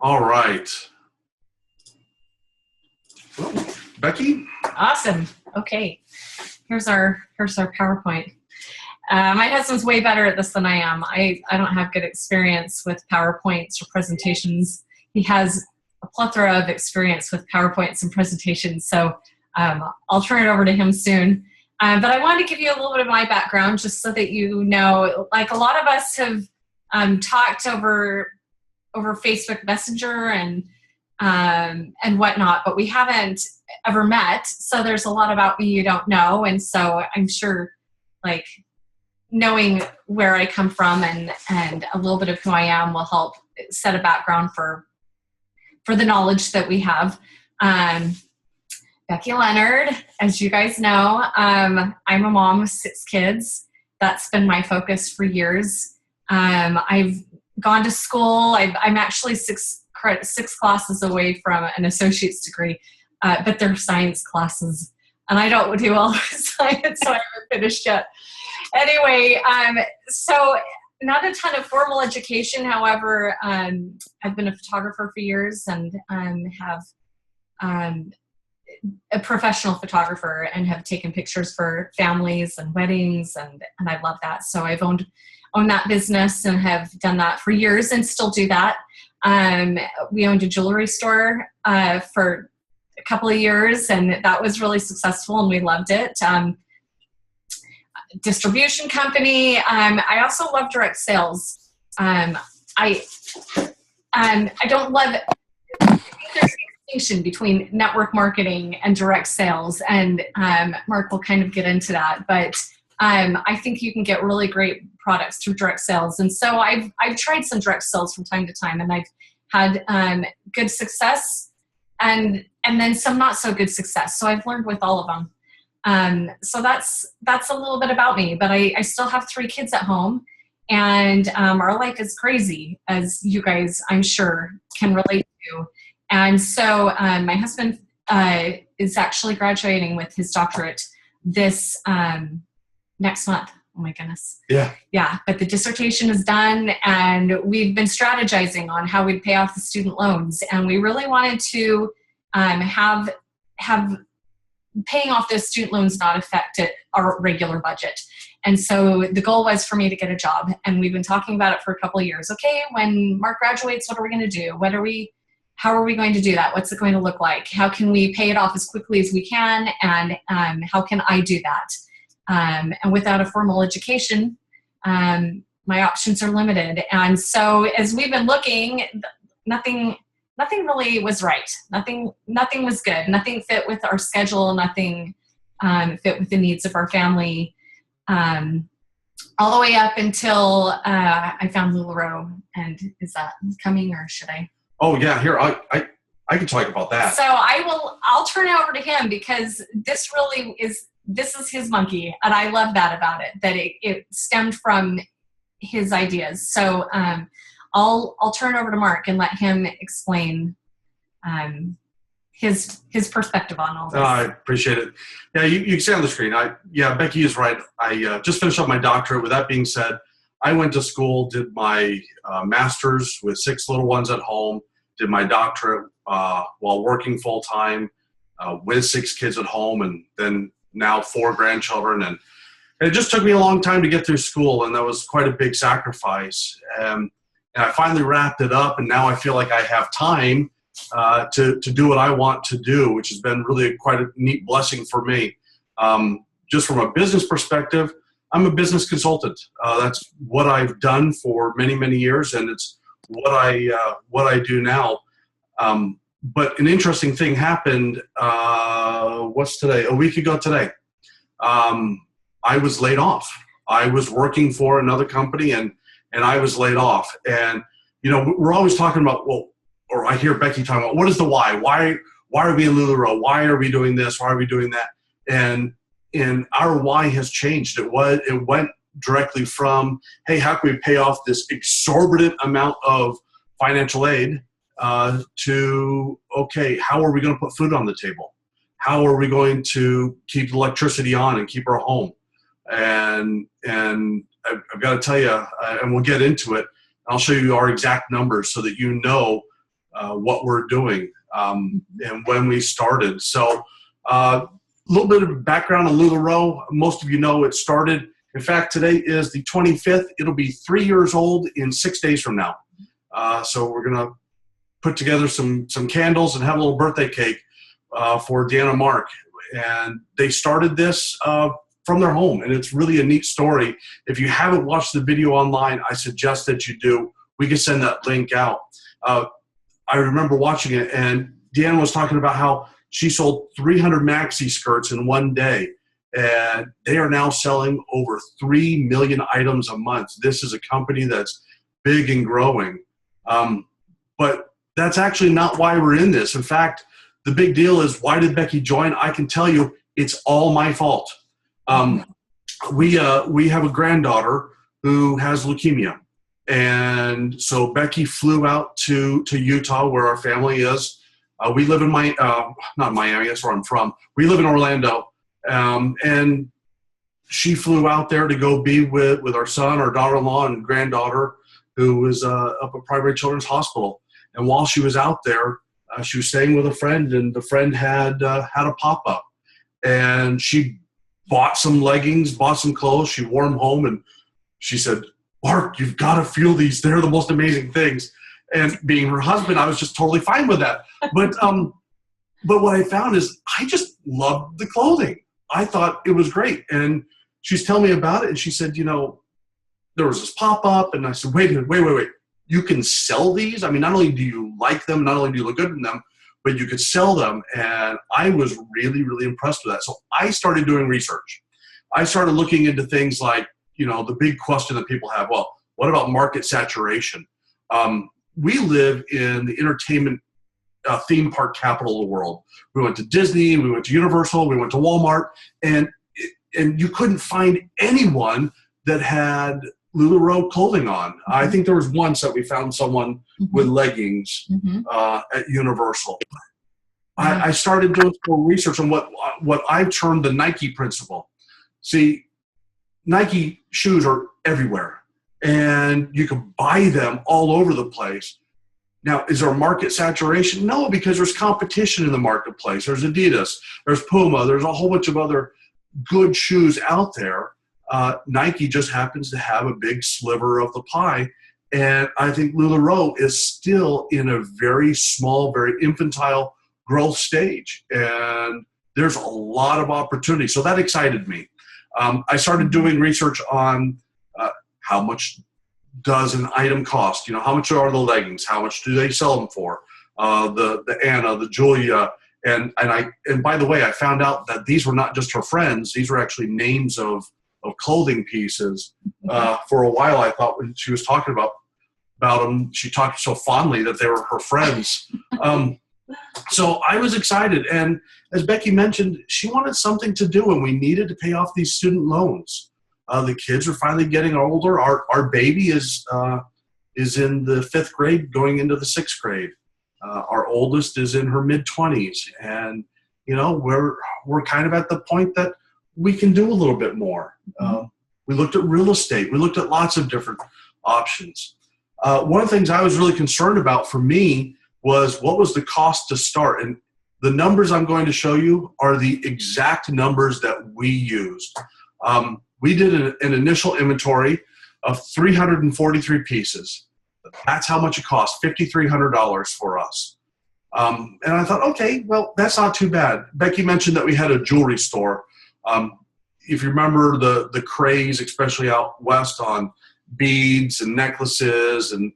All right. Well, Becky? Awesome. Okay. Here's our PowerPoint. My husband's way better at this than I am. I don't have good experience with PowerPoints or presentations. He has a plethora of experience with PowerPoints and presentations, so I'll turn it over to him soon. But I wanted to give you a little bit of my background just so that you know, like a lot of us have talked over Facebook Messenger and whatnot, but we haven't ever met. So there's a lot about me you don't know. And so I'm sure like knowing where I come from and a little bit of who I am will help set a background for the knowledge that we have. Becky Leonard, as you guys know, I'm a mom of 6 kids. That's been my focus for years. I've gone to school. I'm actually six classes away from an associate's degree, but they're science classes, and I don't do well with science, so I haven't finished yet. Anyway, so not a ton of formal education. However, I've been a photographer for years and have a professional photographer and have taken pictures for families and weddings, and I love that. So I've owned that business and have done that for years and still do that. We owned a jewelry store for a couple of years, and that was really successful, and we loved it. Distribution company. I also love direct sales. I don't love it. I think there's a distinction between network marketing and direct sales, and Mark will kind of get into that, but I think you can get really great products through direct sales. And so I've tried some direct sales from time to time, and I've had good success and then some not so good success. So I've learned with all of them. So that's a little bit about me, but I still have 3 kids at home, and our life is crazy, as you guys, I'm sure, can relate to. And so my husband is actually graduating with his doctorate this next month. Oh my goodness. Yeah. Yeah. But the dissertation is done, and we've been strategizing on how we'd pay off the student loans. And we really wanted to have paying off those student loans not affect our regular budget. And so the goal was for me to get a job. And we've been talking about it for a couple of years. Okay, when Mark graduates, what are we going to do? How are we going to do that? What's it going to look like? How can we pay it off as quickly as we can? And how can I do that? And without a formal education, my options are limited. And so as we've been looking, nothing really was right. Nothing was good. Nothing fit with our schedule. Nothing fit with the needs of our family. All the way up until I found LuLaRoe. And is that coming, or should I? Oh yeah, here I can talk about that. So I'll turn it over to him, because this is his monkey, and I love that about it, that it stemmed from his ideas. So I'll turn it over to Mark and let him explain his perspective on all this. I appreciate it. Yeah, you can see on the screen. Becky is right. I just finished up my doctorate. With that being said, I went to school, did my master's with 6 little ones at home, did my doctorate while working full time with 6 kids at home, and then now 4 grandchildren. And it just took me a long time to get through school, and that was quite a big sacrifice. And I finally wrapped it up, and now I feel like I have time to do what I want to do, which has been really quite a neat blessing for me. Just from a business perspective, I'm a business consultant. That's what I've done for many, many years, and it's what I do now. But an interesting thing happened. What's today? A week ago today. I was laid off. I was working for another company, and I was laid off. And we're always talking about, or I hear Becky talking about, what is the why? Why are we in LuLaRoe? Why are we doing this? Why are we doing that? And our why has changed. It went directly from, hey, how can we pay off this exorbitant amount of financial aid, to, okay, how are we going to put food on the table? How are we going to keep electricity on and keep our home? And I've got to tell you, and we'll get into it, I'll show you our exact numbers so that you know what we're doing and when we started. So a little bit of background on LuLaRoe. Most of you know it started. In fact, today is the 25th. It'll be 3 years old in 6 days from now. So we're going to put together some candles and have a little birthday cake for Dan and Mark. And they started this from their home, and it's really a neat story. If you haven't watched the video online, I suggest that you do. We can send that link out. I remember watching it, and Deanna was talking about how she sold 300 maxi skirts in one day, and they are now selling over 3 million items a month. This is a company that's big and growing. But that's actually not why we're in this. In fact, the big deal is, why did Becky join? I can tell you it's all my fault. We have a granddaughter who has leukemia. And so Becky flew out to Utah, where our family is. We live in not Miami, that's where I'm from. We live in Orlando. And she flew out there to go be with our son, our daughter-in-law, and granddaughter, who was up at Primary Children's Hospital. And while she was out there, she was staying with a friend, and the friend had a pop-up. And she bought some leggings, bought some clothes. She wore them home, and she said, "Mark, you've got to feel these. They're the most amazing things." And being her husband, I was just totally fine with that. But what I found is I just loved the clothing. I thought it was great. And she's telling me about it, and she said, there was this pop-up, and I said, wait. You can sell these? I mean, not only do you like them, not only do you look good in them, but you could sell them. And I was really, really impressed with that. So I started doing research. I started looking into things like, the big question that people have, well, what about market saturation? We live in the entertainment theme park capital of the world. We went to Disney, we went to Universal, we went to Walmart, and you couldn't find anyone that had LuLaRoe clothing on. I think there was once that we found someone with leggings at Universal. I started doing some research on what I've termed the Nike principle. See, Nike shoes are everywhere, and you can buy them all over the place. Now, is there market saturation? No, because there's competition in the marketplace. There's Adidas, there's Puma, there's a whole bunch of other good shoes out there. Nike just happens to have a big sliver of the pie. And I think LuLaRoe is still in a very small, very infantile growth stage. And there's a lot of opportunity. So that excited me. I started doing research on how much does an item cost? How much are the leggings? How much do they sell them for? The Anna, the Julia. And by the way, I found out that these were not just her friends. These were actually names of clothing pieces. For a while, I thought when she was talking about them, she talked so fondly that they were her friends. So I was excited. And as Becky mentioned, she wanted something to do, and we needed to pay off these student loans. The kids are finally getting older. Our baby is in the 5th grade, going into the 6th grade. Our oldest is in her mid-20s, and we're kind of at the point that we can do a little bit more. We looked at real estate. We looked at lots of different options. One of the things I was really concerned about for me was, what was the cost to start? And the numbers I'm going to show you are the exact numbers that we used. We did an initial inventory of 343 pieces. That's how much it cost, $5,300 for us. And I thought, okay, well, that's not too bad. Becky mentioned that we had a jewelry store. If you remember the craze, especially out west, on beads and necklaces and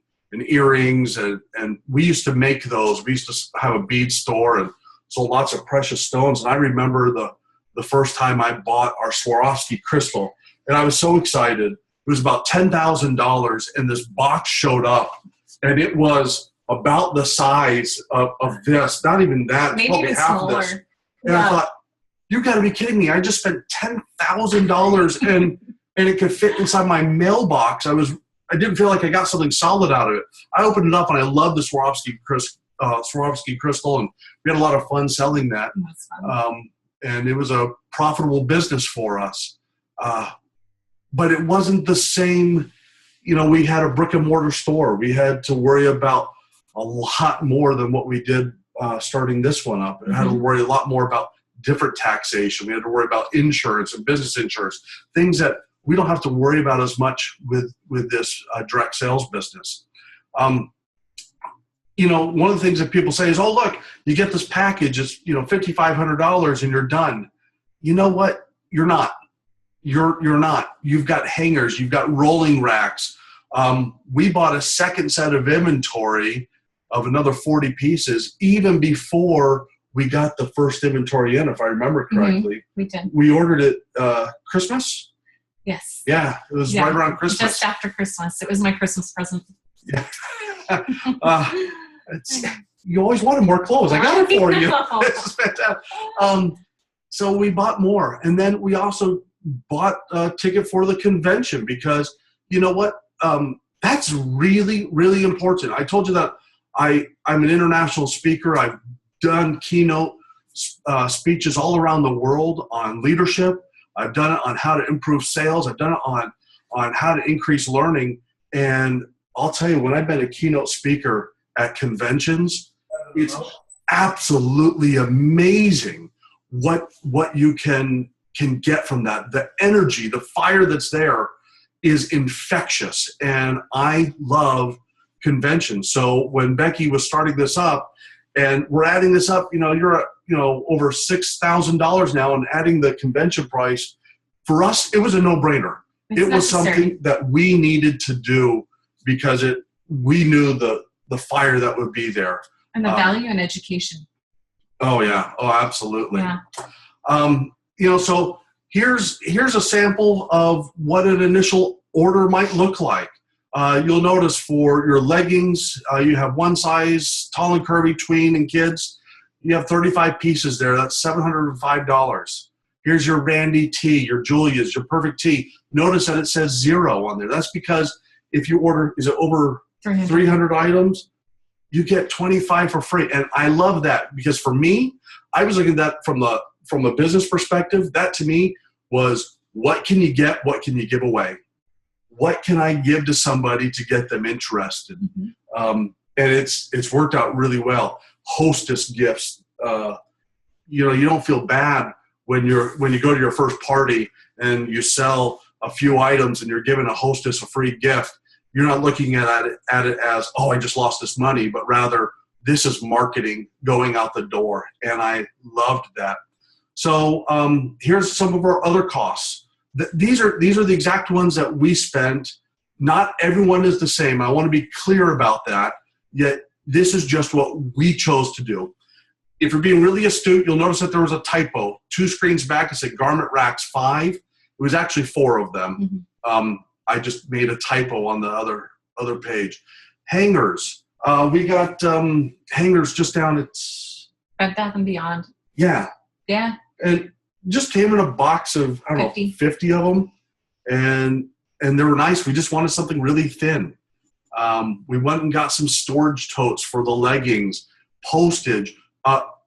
earrings, and we used to make those. We used to have a bead store and sold lots of precious stones. And I remember the first time I bought our Swarovski crystal, and I was so excited. It was about $10,000, and this box showed up, and it was about the size of this, not even that, maybe probably even half smaller. of this. And I thought, you got to be kidding me. I just spent $10,000 and it could fit inside my mailbox. I didn't feel like I got something solid out of it. I opened it up, and I loved the Swarovski crystal, and we had a lot of fun selling that. That's fun. And it was a profitable business for us. But it wasn't the same. We had a brick and mortar store. We had to worry about a lot more than what we did starting this one up. We had to worry a lot more about different taxation. We had to worry about insurance and business insurance, things that we don't have to worry about as much with this direct sales business. You know, one of the things that people say is, oh, look, you get this package, it's, you know, $5,500 and you're done. You know what? You're not. You're not. You've got hangers. You've got rolling racks. We bought a second set of inventory of another 40 pieces even before we got the first inventory in, if I remember correctly. We did. We ordered it Christmas? Yes. Yeah, it was right around Christmas. Just after Christmas. It was my Christmas present. Yeah. You always wanted more clothes. I got it for you. It's fantastic. So we bought more. And then we also bought a ticket for the convention because, you know what? That's really, really important. I told you that I'm an international speaker. I've done keynote speeches all around the world on leadership. I've done it on how to improve sales. I've done it on how to increase learning. And I'll tell you, when I've been a keynote speaker at conventions, it's absolutely amazing what you can get from that. The energy, the fire that's there is infectious. And I love conventions. So when Becky was starting this up, and we're adding this up, you know, you're at, you know, over $6,000 now, and adding the convention price, for us, it was a no-brainer. It was something that we needed to do because we knew the fire that would be there. And the value in education. Oh yeah. Oh, absolutely. Yeah. You know, so here's a sample of what an initial order might look like. You'll notice for your leggings, you have one size, tall and curvy, tween, and kids. You have 35 pieces there. That's $705. Here's your Randy tee, your Julia's, your perfect tee. Notice that it says 0 on there. That's because if you order, is it over 300 items? You get 25 for free. And I love that because for me, I was looking at that from a business perspective. That to me was, what can you get? What can you give away? What can I give to somebody to get them interested? And it's worked out really well. Hostess gifts. You know, you don't feel bad when you go to your first party and you sell a few items and you're giving a hostess a free gift. You're not looking at it as, oh, I just lost this money, but rather this is marketing going out the door. And I loved that. So here's some of our other costs. These are the exact ones that we spent. Not everyone is the same. I want to be clear about that. Yet this is just what we chose to do. If you're being really astute, you'll notice that there was a typo. 2 screens back, it said garment racks 5. It was actually 4 of them. I just made a typo on the other page. Hangers. We got hangers just down at Bed Bath & Beyond. Yeah. Yeah. And just came in a box of, I don't know, 50 of them. And they were nice. We just wanted something really thin. We went and got some storage totes for the leggings, postage.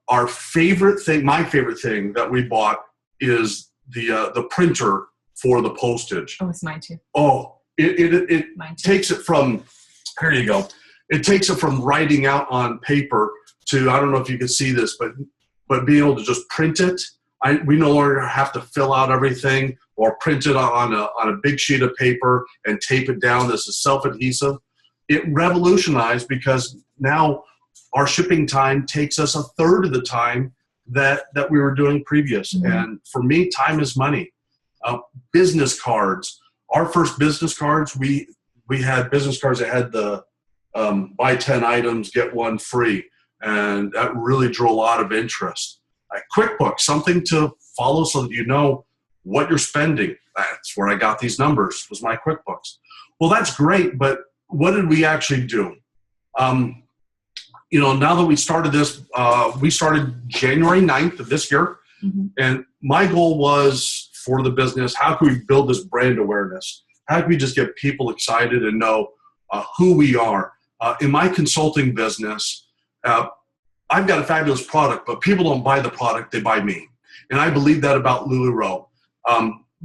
Our favorite thing, my favorite thing that we bought is the printer for the postage. Oh, it's mine too. Oh, it mine too. Takes it from, here you go. It takes it from writing out on paper to, I don't know if you can see this, but being able to just print it. We no longer have to fill out everything or print it on a big sheet of paper and tape it down. This is self-adhesive. It revolutionized because now our shipping time takes us 1/3 of the time that we were doing previous. And for me, time is money. Business cards. Our first business cards, we had business cards that had the buy 10 items, get 1 free. And that really drew a lot of interest. QuickBooks, something to follow so that you know what you're spending. That's where I got these numbers, was my QuickBooks. Well, that's great, but what did we actually do? You know, now that we started this, we started January 9th of this year. And my goal was for the business, how can we build this brand awareness? How can we just get people excited and know who we are? In my consulting business, I've got a fabulous product, but people don't buy the product, they buy me. And I believe that about LuLaRoe.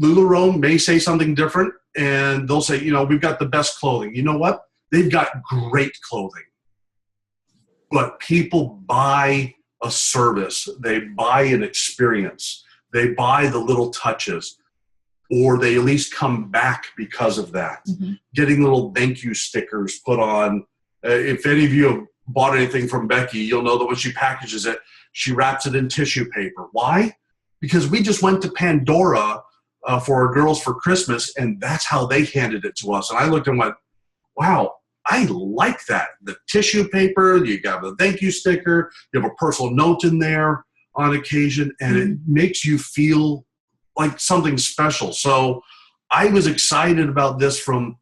LuLaRoe may say something different, and they'll say, you know, we've got the best clothing. You know what? They've got great clothing. but people buy a service. They buy an experience. They buy the little touches, or they at least come back because of that. Mm-hmm. Getting little thank you stickers put on. If any of you have bought anything from Becky, you'll know that when she packages it, she wraps it in tissue paper. Why? Because we just went to Pandora for our girls for Christmas, and that's how they handed it to us. And I looked and went, wow, I like that. The tissue paper, you got the thank you sticker, you have a personal note in there on occasion, and it makes you feel like something special. So I was excited about this from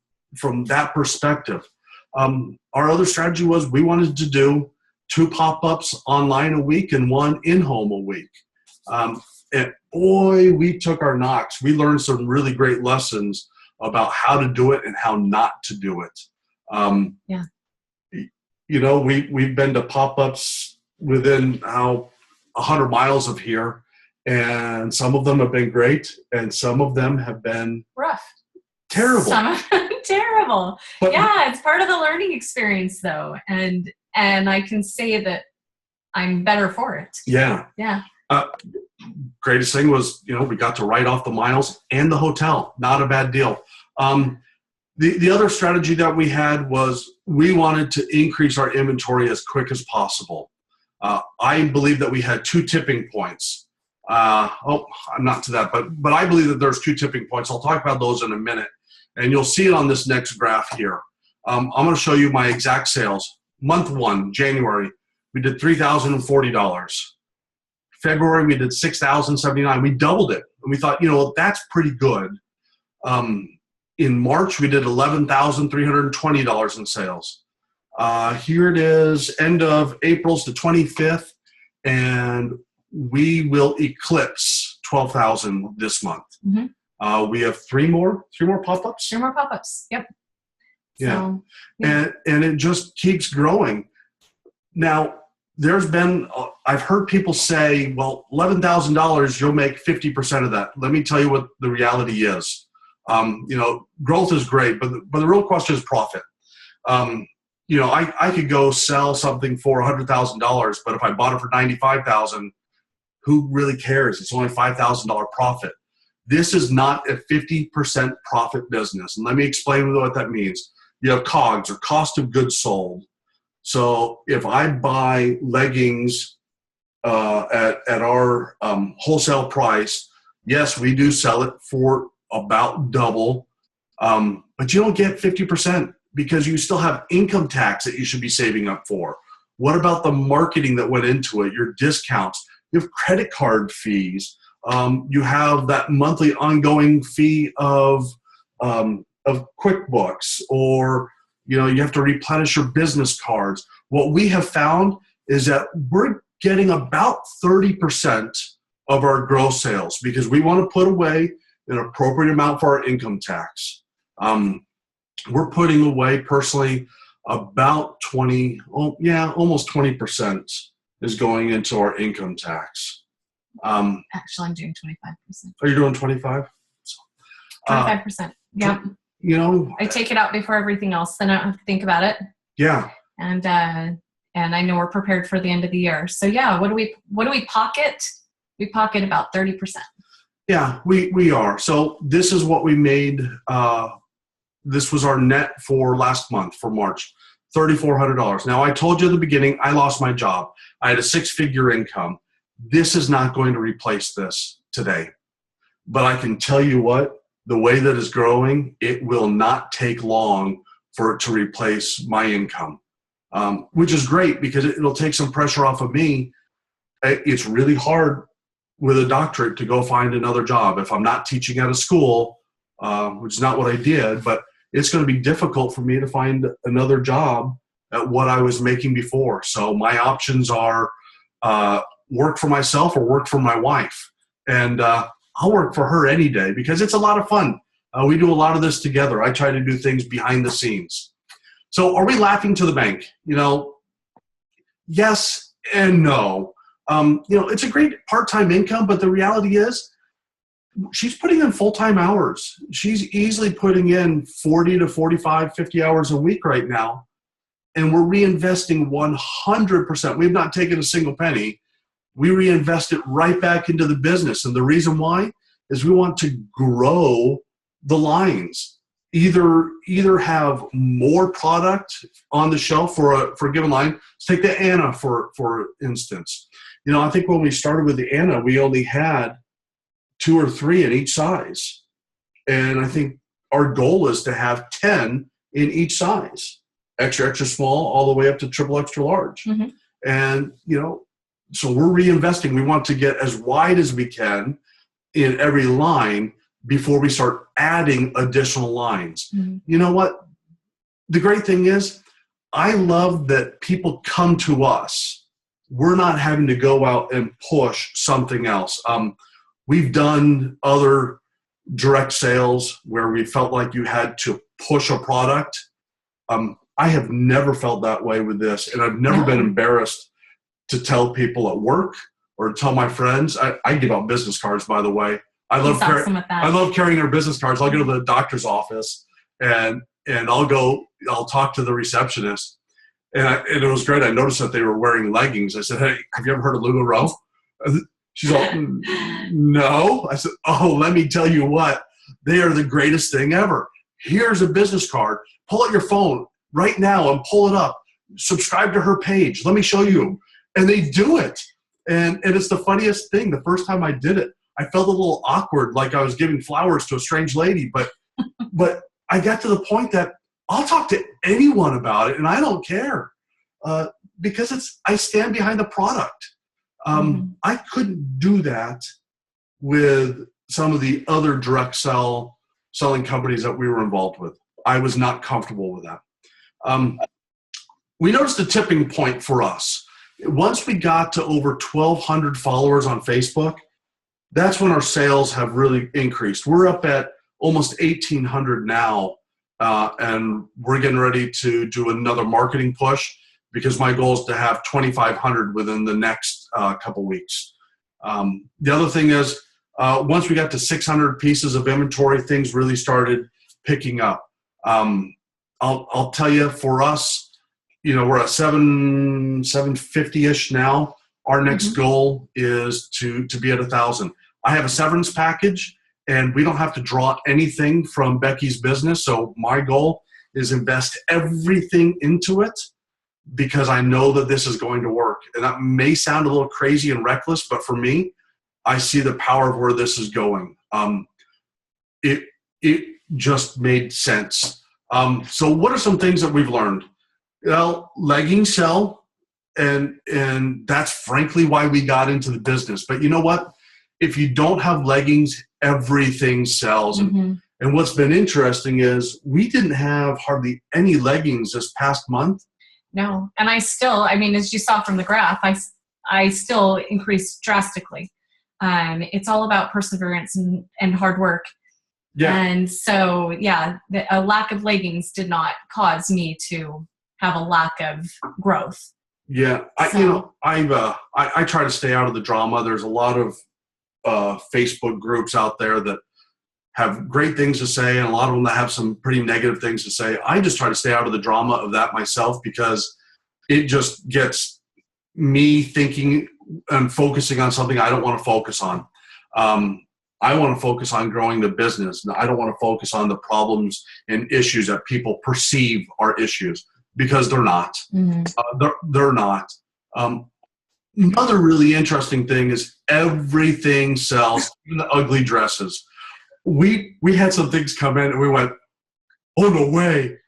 that perspective. Our other strategy was we wanted to do 2 pop-ups online a week and 1 in-home a week. And boy, we took our knocks. We learned some really great lessons about how to do it and how not to do it. You know, we've been to pop-ups within 100 miles of here, and some of them have been great, and some of them have been rough, terrible. Some of them terrible. But, yeah, it's part of the learning experience, though, and I can say that I'm better for it. Yeah. Greatest thing was, you know, we got to write off the miles and the hotel. Not a bad deal. The other strategy that we had was we wanted to increase our inventory as quick as possible. I believe that we had 2 tipping points. I'm not to that, but I believe that there's 2 tipping points. I'll talk about those in a minute, and you'll see it on this next graph here. I'm going to show you my exact sales. Month 1, January, we did $3,040. February, we did $6,079. We doubled it, and we thought, you know, that's pretty good. In March, we did $11,320 in sales. Here it is, end of April's the 25th, and we will eclipse 12,000 this month. Mm-hmm. We have 3 more pop-ups. 3 more pop-ups. Yep. Yeah. So, yeah. And it just keeps growing. Now, there's been, I've heard people say, well, $11,000, you'll make 50% of that. Let me tell you what the reality is. You know, growth is great, but the real question is profit. You know, I could go sell something for $100,000, but if I bought it for $95,000, who really cares? It's only $5,000 profit. This is not a 50% profit business. And let me explain what that means. You have COGS, or cost of goods sold. So if I buy leggings at our wholesale price, yes, we do sell it for about double, but you don't get 50% because you still have income tax that you should be saving up for. What about the marketing that went into it, your discounts? You have credit card fees. You have that monthly ongoing fee of QuickBooks, or you know, you have to replenish your business cards. What we have found is that we're getting about 30% of our gross sales because we want to put away an appropriate amount for our income tax. We're putting away personally about almost 20% is going into our income tax. Actually, I'm doing 25%. Are you doing 25? 25%. Yeah. You know, I take it out before everything else, then I don't have to think about it. Yeah. And I know we're prepared for the end of the year. So yeah, what do we pocket? We pocket about 30%. Yeah, we are. So this is what we made. This was our net for last month, for March, $3,400. Now, I told you at the beginning, I lost my job. I had a 6-figure income. This is not going to replace this today. But I can tell you what, the way that it's growing, it will not take long for it to replace my income, which is great because it'll take some pressure off of me. It's really hard with a doctorate to go find another job. If I'm not teaching at a school, which is not what I did, but it's going to be difficult for me to find another job at what I was making before. So my options are work for myself or work for my wife. And I'll work for her any day because it's a lot of fun. We do a lot of this together. I try to do things behind the scenes. So are we laughing to the bank? You know, yes and no. You know, it's a great part-time income, but the reality is she's putting in full-time hours. She's easily putting in 40 to 45, 50 hours a week right now. and we're reinvesting 100%. We've not taken a single penny. We reinvest it right back into the business. And the reason why is we want to grow the lines. Either have more product on the shelf for a given line. Let's take the Anna for instance. I think when we started with the Anna, we only had 2 or 3 in each size. And I think our goal is to have 10 in each size. Extra, extra small, all the way up to triple extra large. Mm-hmm. And, so we're reinvesting. We want to get as wide as we can in every line before we start adding additional lines. Mm-hmm. You know what? The great thing is, I love that people come to us. We're not having to go out and push something else. We've done other direct sales where we felt like you had to push a product. I have never felt that way with this, and I've never been embarrassed to tell people at work or tell my friends. I give out business cards, by the way. I love carrying their business cards. I'll go to the doctor's office and I'll talk to the receptionist. And it was great. I noticed that they were wearing leggings. I said, "Hey, have you ever heard of LuLaRoe?" She's all, "No." I said, "Oh, let me tell you what. They are the greatest thing ever. Here's a business card. Pull out your phone right now and pull it up. Subscribe to her page. Let me show you." And they do it. And it's the funniest thing. The first time I did it, I felt a little awkward, like I was giving flowers to a strange lady. But I got to the point that I'll talk to anyone about it, and I don't care because I stand behind the product. I couldn't do that with some of the other direct selling companies that we were involved with. I was not comfortable with that. We noticed a tipping point for us. Once we got to over 1,200 followers on Facebook, that's when our sales have really increased. We're up at almost 1,800 now, and we're getting ready to do another marketing push because my goal is to have 2,500 within the next couple weeks. The other thing is, once we got to 600 pieces of inventory, things really started picking up. I'll tell you, for us, we're at 750-ish now. Our next goal is to be at 1,000. I have a severance package, and we don't have to draw anything from Becky's business. So my goal is invest everything into it because I know that this is going to work. And that may sound a little crazy and reckless, but for me, I see the power of where this is going. It just made sense. So what are some things that we've learned? Well, leggings sell, and that's frankly why we got into the business. But you know what? If you don't have leggings, everything sells. And what's been interesting is we didn't have hardly any leggings this past month. No, and as you saw from the graph, I still increased drastically. It's all about perseverance and hard work. Yeah. And so, a lack of leggings did not cause me to have a lack of growth. Yeah, I try to stay out of the drama. There's a lot of Facebook groups out there that have great things to say, and a lot of them that have some pretty negative things to say. I just try to stay out of the drama of that myself because it just gets me thinking and focusing on something I don't want to focus on. I want to focus on growing the business. I don't want to focus on the problems and issues that people perceive are issues. Because they're not. They're not. Another really interesting thing is everything sells, even the ugly dresses. We had some things come in and we went, "Oh, no way.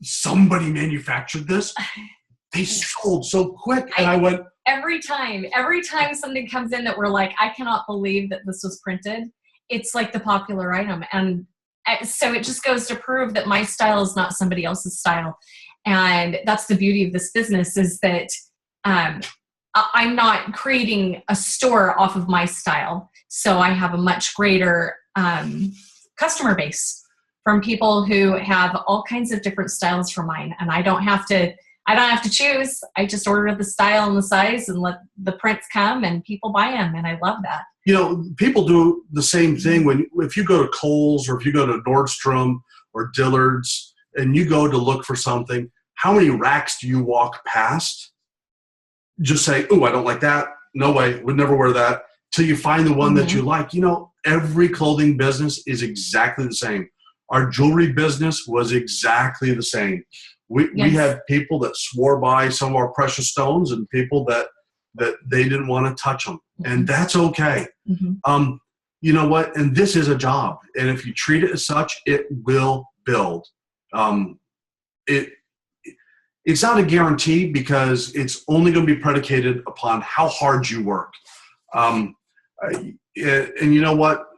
Somebody manufactured this?" They sold so quick. And I went, every time something comes in that we're like, I cannot believe that this was printed, it's like the popular item. And so it just goes to prove that my style is not somebody else's style. And that's the beauty of this business, is that I'm not creating a store off of my style. So I have a much greater customer base from people who have all kinds of different styles for mine. And I don't have to choose. I just order the style and the size and let the prints come and people buy them. And I love that. People do the same thing if you go to Kohl's or if you go to Nordstrom or Dillard's and you go to look for something, how many racks do you walk past? Just say, oh, I don't like that. No way, would never wear that. Till you find the one that you like. You know, every clothing business is exactly the same. Our jewelry business was exactly the same. We had people that swore by some of our precious stones and people that they didn't want to touch them. And that's okay. You know what? And this is a job. And if you treat it as such, it will build. It's not a guarantee because it's only going to be predicated upon how hard you work. And you know what?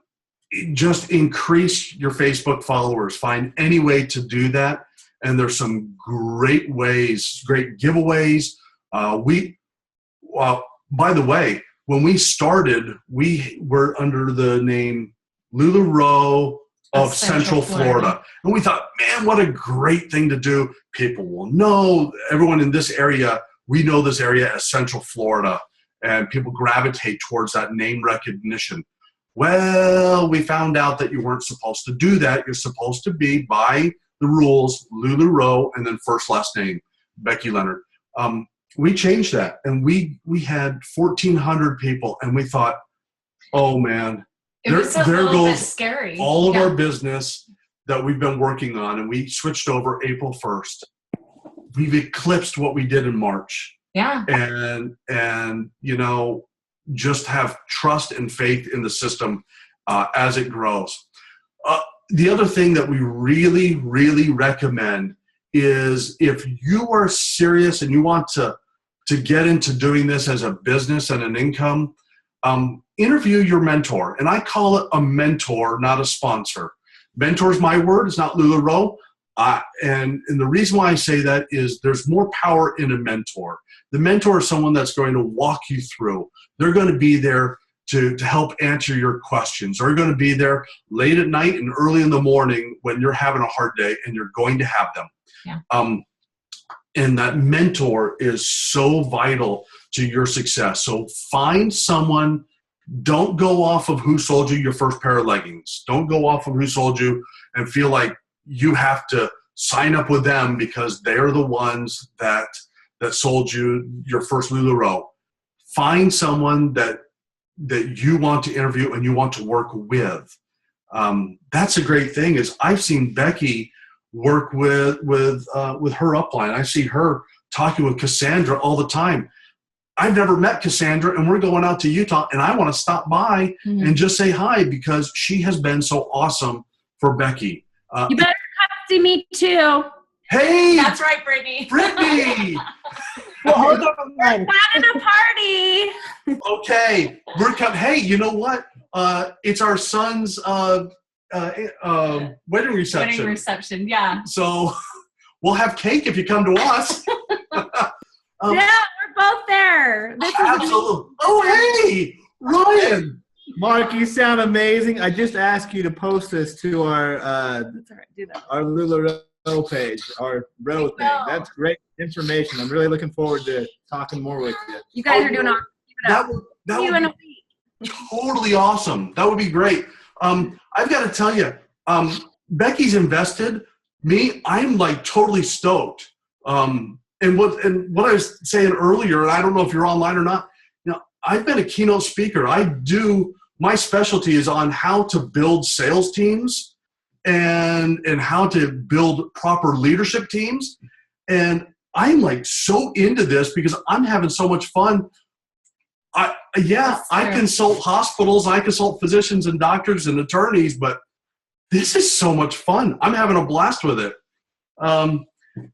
Just increase your Facebook followers. Find any way to do that. And there's some great ways, great giveaways. By the way, when we started, we were under the name LuLaRoe of Central Florida. And we thought, man, what a great thing to do. People will know, everyone in this area, we know this area as Central Florida, and people gravitate towards that name recognition. Well, we found out that you weren't supposed to do that. You're supposed to be, by the rules, LuLaRoe, and then first, last name, Becky Leonard. We changed that, and we had 1,400 people, and we thought, oh, man, there goes scary. All of our business that we've been working on, and we switched over April 1st. We've eclipsed what we did in March. Yeah. And you know, just have trust and faith in the system as it grows. The other thing that we really, really recommend is if you are serious and you want to get into doing this as a business and an income, interview your mentor. And I call it a mentor, not a sponsor. Mentor is my word. It's not LuLaRoe. And the reason why I say that is there's more power in a mentor. The mentor is someone that's going to walk you through. They're going to be there to help answer your questions. They're going to be there late at night and early in the morning when you're having a hard day, and you're going to have them. Yeah. And that mentor is so vital to your success. So find someone. Don't go off of who sold you your first pair of leggings. Don't go off of who sold you and feel like you have to sign up with them because they're the ones that sold you your first LuLaRoe. Find someone that you want to interview and you want to work with. That's a great thing. Is I've seen Becky work with her upline. I see her talking with Cassandra all the time. I've never met Cassandra, and we're going out to Utah, and I want to stop by and just say hi because she has been so awesome for Becky. You better come see me too. Hey! That's right, Brittany. Brittany! Well, hold on. We're having a party. Okay. Hey, you know what? It's our son's wedding reception. Wedding reception, yeah. So we'll have cake if you come to us. Yeah, we're both there. Absolutely. Oh, hey, Ryan. Mark, you sound amazing. I just asked you to post this to our That's all right. Do that. our LuLaRoe page, our row thing. That's great information. I'm really looking forward to talking more with you. You guys are doing awesome. That See you in a would week. be totally awesome. That would be great. I've got to tell you, Becky's invested. Me, I'm like totally stoked. And what I was saying earlier, and I don't know if you're online or not, you know, I've been a keynote speaker. My specialty is on how to build sales teams and how to build proper leadership teams. And I'm like so into this because I'm having so much fun. I consult hospitals, I consult physicians and doctors and attorneys, but this is so much fun. I'm having a blast with it.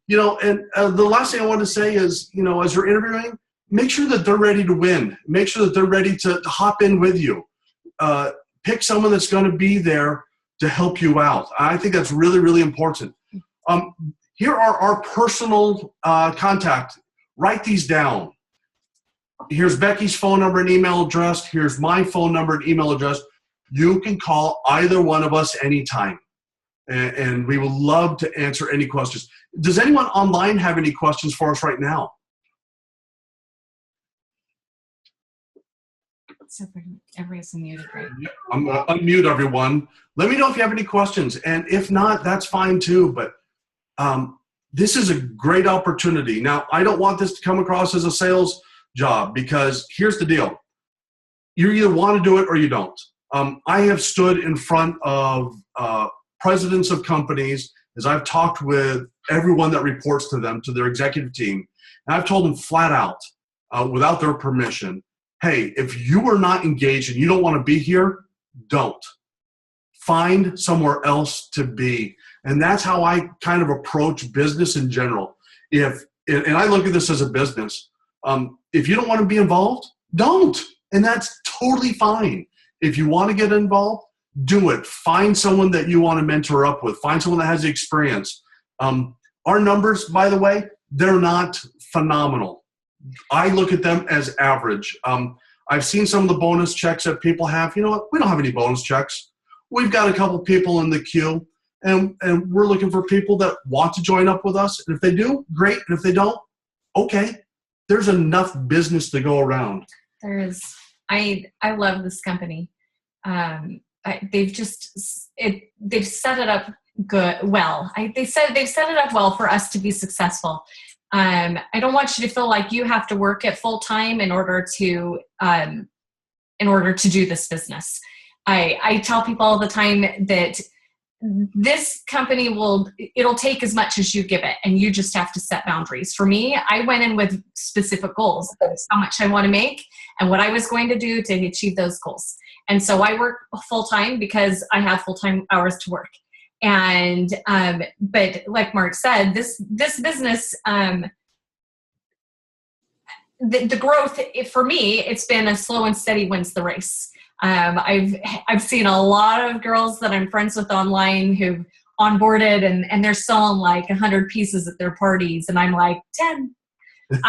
You know, and the last thing I want to say is, you know, as you're interviewing, make sure that they're ready to win. Make sure that they're ready to hop in with you. Pick someone that's going to be there to help you out. I think that's really, really important. Here are our personal contact. Write these down. Here's Becky's phone number and email address. Here's my phone number and email address. You can call either one of us anytime. And we would love to answer any questions. Does anyone online have any questions for us right now? So everybody's muted, right? I'm going to unmute everyone. Let me know if you have any questions. And if not, that's fine too. But this is a great opportunity. Now, I don't want this to come across as a sales job, because here's the deal. You either want to do it or you don't. I have stood in front of presidents of companies as I've talked with everyone that reports to them, to their executive team, and I've told them flat out, without their permission, hey, if you are not engaged and you don't want to be here, don't. Find somewhere else to be. And that's how I kind of approach business in general. And I look at this as a business. If you don't want to be involved, don't. And that's totally fine. If you want to get involved, do it. Find someone that you want to mentor up with. Find someone that has the experience. Our numbers, by the way, they're not phenomenal. I look at them as average. I've seen some of the bonus checks that people have. You know what? We don't have any bonus checks. We've got a couple people in the queue, and we're looking for people that want to join up with us. And if they do, great. And if they don't, okay. There's enough business to go around. There is. I love this company. They've set it up well. They've set it up well for us to be successful. I don't want you to feel like you have to work at full time in order to do this business. I tell people all the time that this company it'll take as much as you give it, and you just have to set boundaries. For me, I went in with specific goals. That's how much I want to make and what I was going to do to achieve those goals. And so I work full time because I have full time hours to work. And but like Mark said, this business, the growth for me, it's been a slow and steady wins the race. I've seen a lot of girls that I'm friends with online who've onboarded and they're selling like 100 pieces at their parties, and I'm like 10, and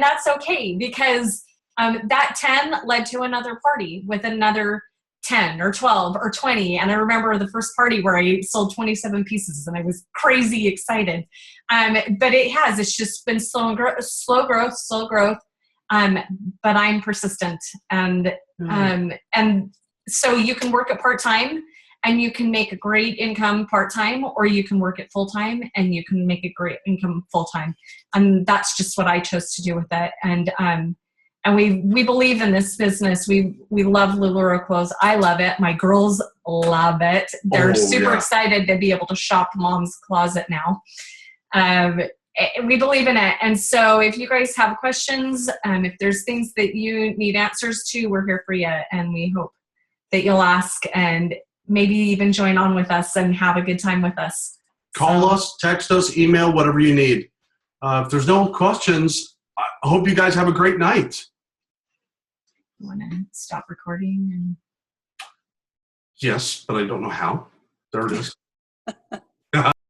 that's okay, because that 10 led to another party with another 10 or 12 or 20. And I remember the first party where I sold 27 pieces and I was crazy excited. But it's just been slow growth. But I'm persistent, and so you can work at part-time and you can make a great income part-time, or you can work at full-time and you can make a great income full-time. And that's just what I chose to do with it. And we believe in this business. We love LuLaRoe clothes. I love it. My girls love it. They're super excited to be able to shop Mom's Closet now. We believe in it. And so if you guys have questions, if there's things that you need answers to, we're here for you. And we hope that you'll ask and maybe even join on with us and have a good time with us. Call us, text us, email, whatever you need. If there's no questions, I hope you guys have a great night. You want to stop recording? Yes, but I don't know how. There it is.